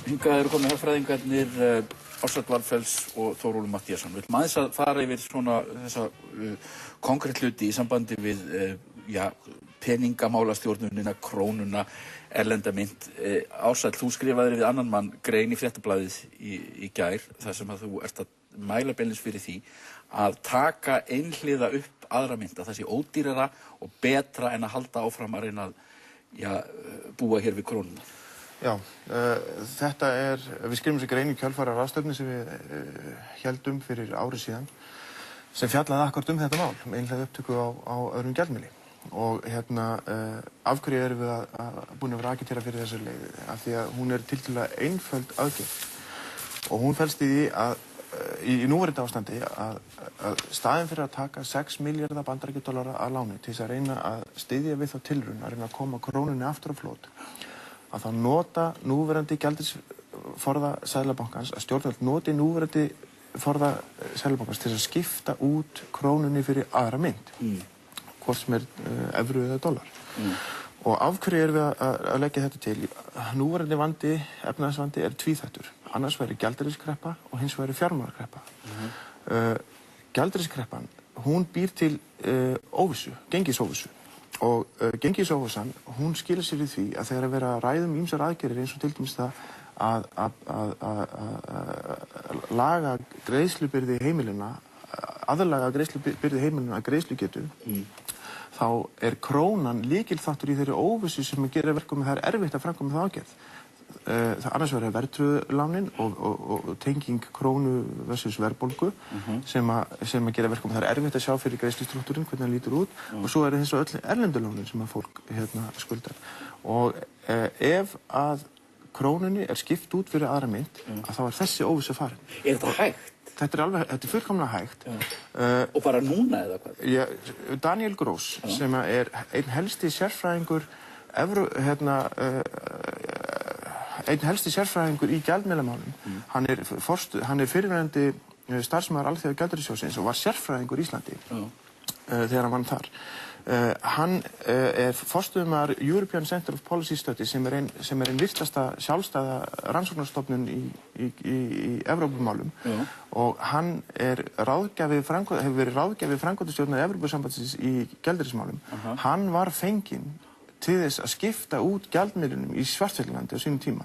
Hingað eru komnir hagfræðingarnir Ársæll Valfells og Þórólfur Matthíasson. Við ætlum aðeins að fara yfir svona þessa konkrét hluti í sambandi við peningamálastjórnunina, krónuna, erlenda mynt. Ársæll, þú skrifaðir við annan mann grein í Fréttablaðið í gær, þar sem að þú ert að mæla beinlínis fyrir því að taka einhliða upp aðra mynt, að það sé ódýrara og betra en að halda áfram að reyna að búa hér við krónuna. Já, þetta við skrifum þessi grein í kjölfari af ráðstefnu sem við héldum fyrir ári síðan sem fjallaði akkúrat um þetta mál, einhliða upptöku á öðrum gjaldmiðli. Og af hverju erum við búin að vera agitera fyrir þessu leið? Af því að hún tiltölulega einföld aðgerð og hún felst í því að í núverandi ástandi að staðinn fyrir að taka 6 milljarða bandaríkjadollara að láni til þess að reyna að styðja við þá tilraun að reyna að koma krónunni aftur á flot, að þá nota núverandi gjaldeyrisforða Seðlabankans, að stjórnvöld noti núverandi forða Seðlabankans til að skipta út krónunni fyrir aðra mynt, hvort sem evru eða dollar. Og af hverju erum við að leggja þetta til? Núverandi vandi, efnahagsvandi, tvíþættur. Annars væri gjaldeyriskreppa og hins væri fjármálakreppa. Gjaldeyriskreppan, hún býr til óvissu, gengisóvissu. Og gengisóvissan, hún skilar sér í því að þegar að vera að ræða ýmsar aðgerðir eins og til dæmis það að laga greiðslubyrði heimilina, aðlaga greiðslubyrði heimilina að greiðslugetu, þá krónan lykilþáttur í þeirri óvissu sem gerir verkum að það erfitt að framkvæma það aðgerð. Annars verður verðtryggðu lánin og tenging krónu versus verðbólgu sem að gera verkum að það erfitt að sjá fyrir greiðslustruktúrinn, hvernig hann lítur út, og svo hins og öll erlendu lánin sem að fólk skuldar. Og ef að krónunni skipt út fyrir aðra mynt, að þá þessi óvissu farin. Þetta hægt? Þetta fullkomlega hægt. Og bara núna eða hvað? Já, Daniel Gross, sem einn helsti sérfræðingur einn helsti sérfræðingur í gjaldmiðlamálum. Hann fyrrverandi starfsmaður Alþjóða gjaldeyrissjóðsins og var sérfræðingur í Íslandi þegar hann vann þar. Hann forstöðumaður European Center of Policy Studies sem ein virtasta sjálfstæða rannsóknarstofnun í Evrópumálum, og hann hefur verið ráðgjafi framkvæmdastjórnar Evrópusambandsins í gjaldeyrismálum. Hann var fenginn til þess að skipta út gjaldmiðlunum í Svartfjallalandi á sínum tíma.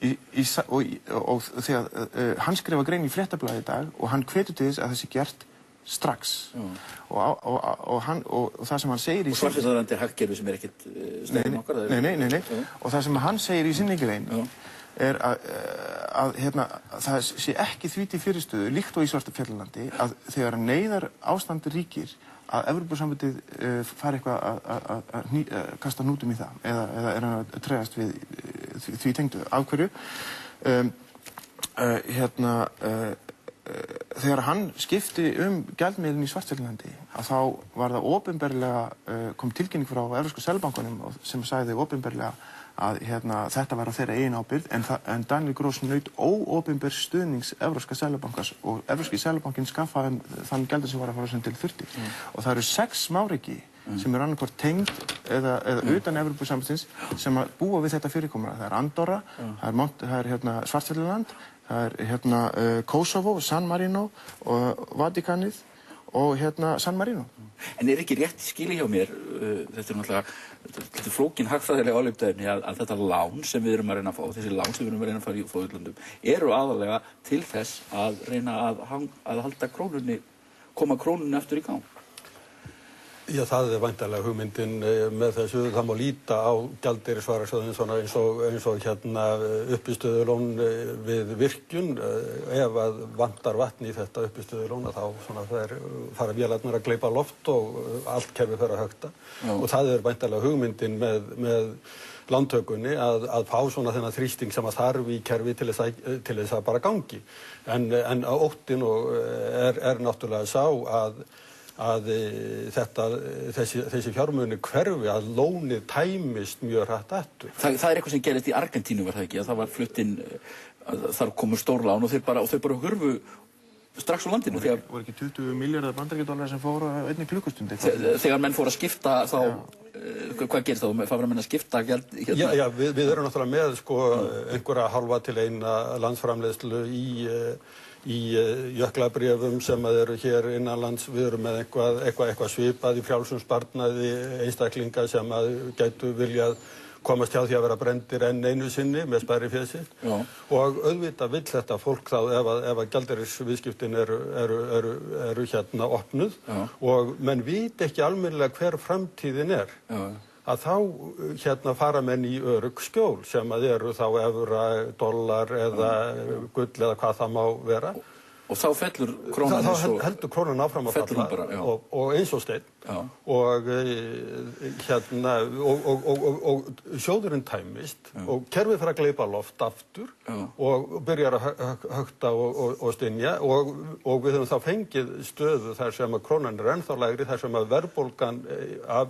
Og þegar hann skrifa grein í Fréttablaðið í dag og hann hvetur til þess að það sé gert strax. Og það sem hann segir í... Og Svartfjallalandi hagkerfi sem ekkert slegin okkar? Nei. Og það sem hann segir í sinni grein að það sé ekki því til fyrirstöðu, líkt og í Svartfjallalandi, að þegar neyðar ástand ríkir, að Evrópusambandið fari eitthvað að kasta hnútum í það eða að tregast við því tengdu. Af hverju? Þegar hann skipti gjaldmiðlinn í Svartfjallalandi, að þá var það opinberlega, kom tilkynning frá Evrópska Seðlabankanum sem sagði opinberlega að þetta var á þeirra eigin ábyrgð, en Daniel Gross naut óopinber stuðnings Evrópska Seðlabankans og Evrópski Seðlabankinn skaffaði þann gjaldeyri sem var að fara sem til 40. Og það eru 6 smáríki sem annaðhvort tengd eða utan Evrópusambandsins sem að búa við þetta fyrirkomulag. Það Andorra, það Svartfjallaland, það Kosovo, San Marino og Vatikanið og San Marino. En ekki rétt skilið hjá mér, þetta flókin hagfræðilega ályktaefni að þetta lán sem við erum að reyna að fá, þessi lán sem við erum að reyna að fá í útlöndum, eru aðalega til þess að reyna að halda krónunni, koma krónunni aftur í gang? Já, það væntanlega hugmyndin með þessu. Það má líta á gjaldeyrisvarasjóðinn svona eins og uppistöðulón við virkjun. Ef að vantar vatn í þetta uppistöðulón, þá fara vélarnar að gleypa loft og allt kerfið fer að hökta. Og það væntanlega hugmyndin með lántökunni að fá svona þennan þrýsting sem að þarf í kerfi til þess að bara gangi. En óttinn náttúrulega sá að þessi fjármuni hverfi, að lónið tæmist mjög hratt aftur. Það eitthvað sem gerist í Argentínu, var það ekki? Að það var flutt inn, þar komu stórlán og þau bara hurfu strax á landinu. Voru ekki 20 milljarðar bandaríkjadollara sem fóru á einni klukkustundu? Þegar menn fóru að skipta þá hvað gerist þá? Fara menn að skipta gjald? Já, við erum náttúrulega með sko einhverja hálfa til eina landsframleiðslu í jöklabréfum sem eru hér innanlands. Við erum með eitthvað svipað í frjálsum sparnaði einstaklinga sem gætu viljað komast hjá því að vera brenndir enn einu sinni með spariféð sitt. Og auðvitað vill þetta fólk þá ef að gjaldeyrisviðskiptin eru hérna opnuð og menn vita ekki almennilega hver framtíðin að þá hérna fara menn í örugg skjól sem eru þá evra, dollar eða gull eða hvað það má vera. Og þá fellur krónan þá heldur krónan áfram að falla og eins og steinn og hérna og sjóðurinn tæmist og kerfið fer að gleypa loft aftur og byrjar að hökta og stynja og við höfum þá fengið stöðu þar sem að krónan ennþá lægri, þar sem að verðbólgan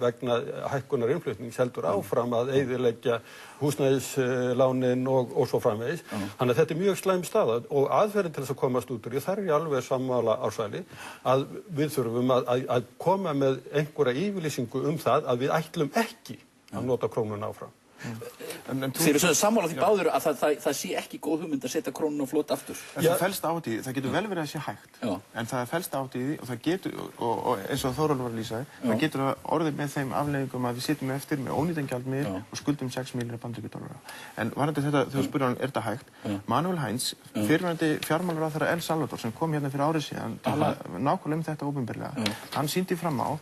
vegna hækkunar innflutnings heldur áfram að eyðileggja húsnæðislánin og svo framvegis. Þannig að þetta er mjög slæm staða og aðferðin til þess að komast út úr þar er ég alveg sammála Ársæli að við þurfum að koma með einhverja yfirlýsingu það að við ætlum ekki að nota krónuna áfram. Þið eru sammála því báður að það sé ekki góð hugmynd að setja krónuna á flot aftur. Það felst átt í því, það getur vel verið að sé hægt, en það felst átt í því og það getur, og eins og Þórólfur var að lýsa, það getur orðið með þeim afleiðingum að við sitjum eftir með ónýtan gjaldmiðil og skuldum 6 milljarða bandaríkjadollara. En varðandi þetta, þegar þú spurði hann, er þetta hægt? Manuel Heinz, fyrrverandi fjármálaráðherra El Salvador, sem kom hérna fyrir árið síðan, talaði nákvæmlega þetta opinberlega. Hann sýndi fram á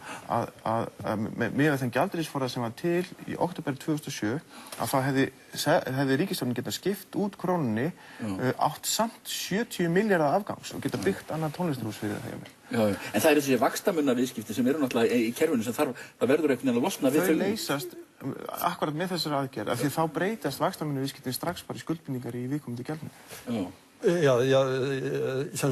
að með þeim gjaldeyrisforða sem var til í október 2007 að þá hefði ríkisstjórnin getað skipt út krónunni átt samt 70 milljarða afgangs og geta byggt annað tónlistarhús fyrir það. En það þessi vaxtamunarviðskipti sem eru náttúrulega í kerfinu sem það verður einhvern veginn að losna við þau leysast akkurat með þessari aðgerð af því þá breytast vaxtamunarviðskiptin strax bara í skuldbindingar í viðkomandi gjaldmiðli. Já,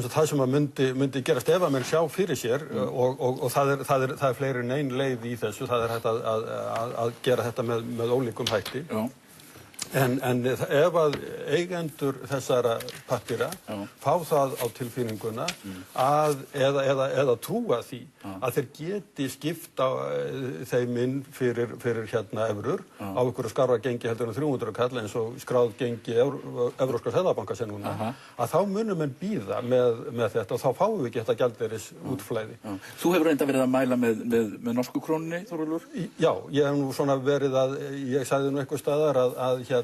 það sem að myndi gerast ef að menn sjá fyrir sér og það er fleiri en ein leið í þessu, það er hægt að gera þetta með ólíkum hætti. En ef að eigendur þessara pappíra fá það á tilfinninguna eða trúa því að þeir geti skipta þeim inn fyrir hérna evrur á einhverju skarra gengi heldur en 300 kall eins og skráð gengi Evrópska seðlabanka sem núna, að þá munum menn bíða með þetta og þá fáum við ekki þetta gjaldeyris útflæði. Þú hefur reynda verið að mæla með norsku krónunni, Þórólfur? Já, ég hef nú svona verið ég sagði nú einhver staðar að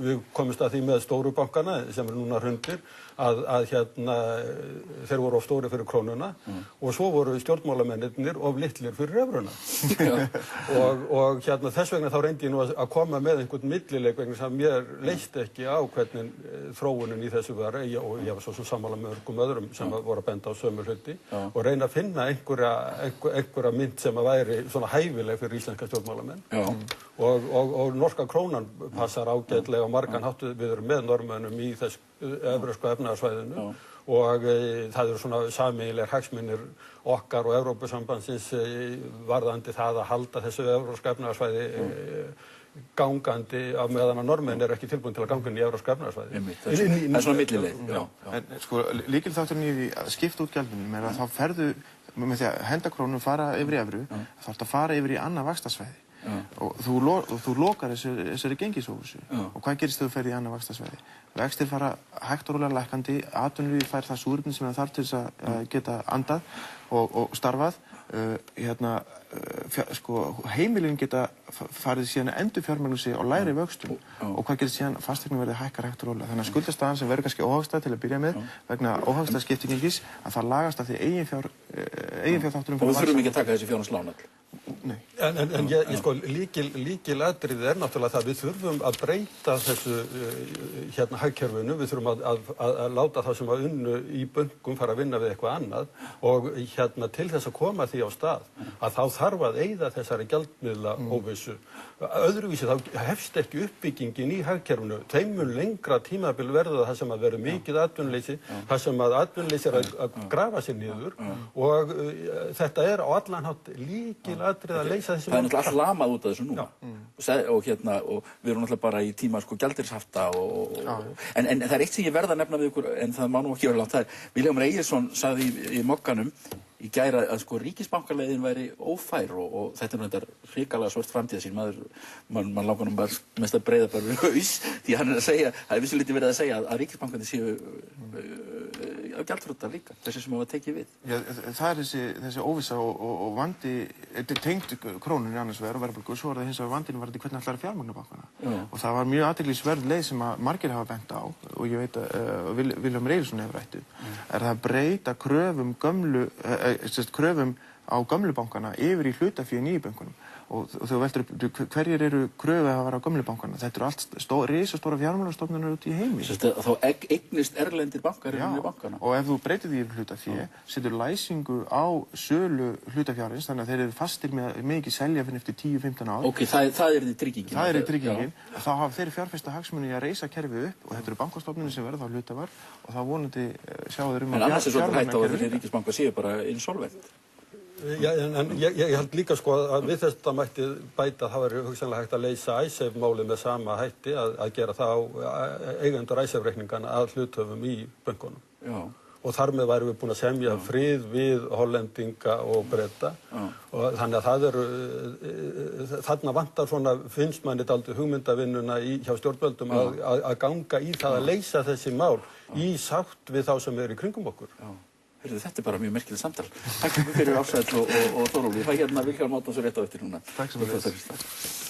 við komumst að því með stóru bankana sem eru núna hrundir að þeir voru of stóri fyrir krónuna og svo voru stjórnmálamennirnir of litlir fyrir evruna. og þess vegna þá reyndi ég nú að koma með einhvern millileik vegna sem mér leist ekki á hvernig þróunin í þessu var og ég var svo sammála með mörgum öðrum sem voru að benda á sömu hluti og reyna að finna einhverja mynd sem að væri svona hæfileg fyrir íslenska stjórnmálamenn. Og norska krónan passar ágætlega á margan hátt. Við erum með Norðmönnum í þess evrópska efnahagssvæðinu og það eru svona sameiginlegir hagsmunir okkar og Evrópusambandsins varðandi það að halda þessu evrópska efnahagssvæði gangandi á meðan að Norðmenn eru ekki tilbúin til að ganga inn í evrópska efnahagssvæði. Það er svona millileið. En sko, lykilþátturinn í því að skipta út gjaldmiðlum er að þá ferðu með því að henda krónum fara yfir í evru, þá þarftu að fara yfir í annað vaxtasvæði. Og þú lokar þessari gengisóvissu og hvað gerist þegar þú ferð í annað vaxtasvæði? Vextir fara hægt og rólega lækkandi, atvinnulífið fær það súrefni sem það þarf til þess að geta andað og starfað. Heimilin geta farið síðan að endurfjármagna sig á lægri vöxtum og hvað gerist síðan fasteignum verði hækkar hægt og rólega. Þannig að skuldastaðan sem verður kannski óhagstæð til að byrja með vegna óhagstæð skiptingengis að það lagast að því eiginfjárþátturinn. Og við þurfum ekki að taka þessi fjárhagslán öll. Nei. En sko, lykilatriðið er náttúrulega það að við þurfum að breyta þessu hagkerfinu, við þurfum að láta það sem að unnu í bönkum fara að vinna við eitthvað annað og til þess að koma því á stað að þá þarf að eyða þessari gjaldmiðla óvissu. Öðruvísi þá hefst ekki uppbyggingin í hagkerfinu, þeim mun lengra tímabil verða það sem að vera mikið atvinnuleysi, það sem að atvinnuleysi er að grafa sér niður og þetta er á allan hátt lykilatriði að leysa þessi. Það er náttúrulega allt lamað út af þessu núna og við erum náttúrulega bara í tíma gjaldeyrishafta en það er eitt sem ég verð að nefna við ykkur en það má nú ekki vera langt. Vilhjálmur Egilsson sagði í Mogganum í gær að sko ríkisbankaleiðin væri ófær og þetta er þetta hrikalega svört framtíðarsýn mann langar nú bara mest að breiða bara við haus því hann að segja, það vissulítið verið að segja að ríkisbankarnir séu gjaldþrota líka, þessi sem hafa tekið við. Já, það er þessi óvissa og vandi, þetta er tengt krónunni annars vegar og verðbólgu, svo það hins vegar vandinn varðandi hvernig ætlar að fjármagna bankana. Og það var mjög athyglisverð leið sem að margir hafa bent á og ég veit að Vilhjálmur Egilsson hefur rætt er það að breyta kröfum á gömlu bankana yfir í hlutafé í nýju bönkunum og þú veldur hverjir eru kröfuhafar á gömlu bankana. Þetta eru allt risastóra fjármálastofnanir út í heimi. Þá eignist erlendir bankar í nýju bankana. Og ef þú breytir því yfir hlutafé, setur læsingu á sölu hlutafjárins, þannig að þeir eru fastir með ekki selja fyrir eftir 10-15 ár. Ok, það er því tryggingin. Það er tryggingin. Þá hafa þeir fjárfesta hagsmuni að reisa kerfið upp og þetta eru bankastofnanir sem verða þá hlutafar og þá vonandi sjá þeir en annars er svolítið hægt á að þessi ríkisbankar séu bara insolvent. Já, en ég held líka sko að við þetta mætti bæta það væri hugsanlega hægt að leysa Icesave-málið með sama hætti að gera það á eigendur Icesave-reikningana að hluthöfum í bönkunum. Já. Og þar með værum við búin að semja frið við Hollendinga og Breta og þannig að það eru þarna vantar svona finnst manni dálítið hugmyndavinnuna hjá stjórnvöldum að ganga í það að leysa þessi mál í sátt við þá sem eru í kringum okkur. Já. Þetta er bara mjög merkilegt samtal. Takk fyrir Ársæll og Þórólfur. Ég fæ hérna Vilhjálm Árnason rétt á eftir núna. Takk sem